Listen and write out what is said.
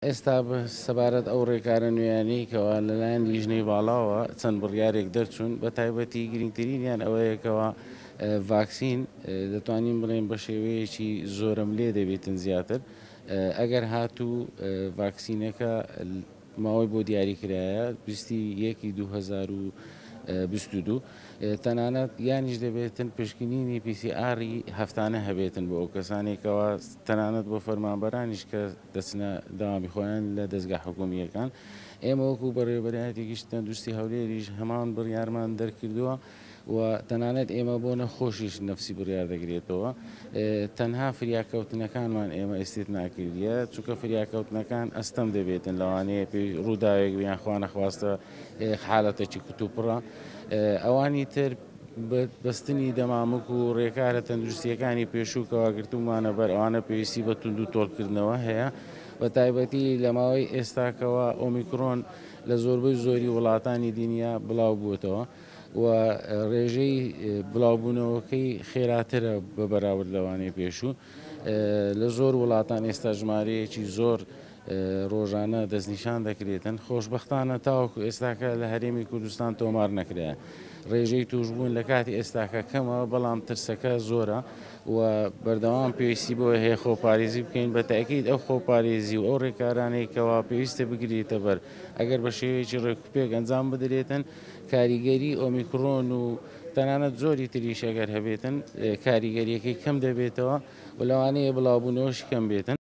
ئێستا بە سەبارەت ئەو ڕێکارە نوێیانەی کەەوە لەلایەن لیژنەی باڵاوە چەند بڕیارێک دەرچوون بە تایبەتی گرنگترینیان ئەوەیەکەوە ڤاکسین دەتوانین بڵێن بە شێوەیەکی زۆرم لێ دەبێتن زیاتر ئەگەر هاتوو ڤاکسینەکە ماوەی بۆ دیاریکرایە 2022 تەنانەت یانیش دەبێتن پشکنینی پیسیئاری هەفتانە هەبێتن بۆ ئەو کەسانێکەوە تەنانەت بۆ فەرمانبەرانیش کە دەچنە داوامی خۆیان لە دەستگا حکومیەکان ئێمە وەکو بەڕێوەبەرایەتێکیش تەندروستی هەولێریش هەمان بڕیارمان دەرکردووە و تەنانەت ئێمە بۆ نەخۆشیش نفسی بڕیار دەگرێتەوە تەنها فریاکەوتنەکانمان ئێمە ئێستێت ناکردیە چونکە فریاکەوتنەکان ئەستەم دەبێتن لەوانەیە پێی ڕووداوێک بیان خوا نەخواستە حالەتێکی کتوپڕە ئەوانی تر بەستنی دەمامک و ڕێکارە تەندروستیەکانی پێشووکەوە گرتومانە بەر ئەوانە پێویستی بە تونند و تۆڵکردنەوە هەیە بە تایبەتی لە ماوەی ئێستاکەوە ئۆمیکرۆن لە زۆربەی زۆری وڵاتانی دنیا بڵاو بووتەوە و ڕێژەی بڵاوبوونەوەکەی خێراترە بە بەراورد لەوانەیە پێشوو لە زۆر وڵاتان ئێستا ژمارەیەکی زۆر ڕۆژانە دەستنیشان دەکرێتن خۆشببختانە تاوەکو ئێستاکە لە هەرێمی کوردستان تۆمار نەکرێ ڕێژەی توشبوون لە کاتی ئێستاکە کەمەوە بەڵام ترسەکە زۆرە و بەردەوام پێویستی بۆ هەیە خۆپارێزی بکەین بە تاکید ئەو خۆپارێزی و ئەو ڕێکارانێکەوە پێویستە بگرێتە بەر ئەگەر بە شێوەیەکی ڕێکوپێک ئەنجام بدرێتن کاریگەری ئۆمیکرۆن و تەنانەت زۆری تریشەگەر هەبێتن کاریگەریەکەی کەم دەبێتەوە و لەوانەیە بڵاوبوونەوەش کەم بێتن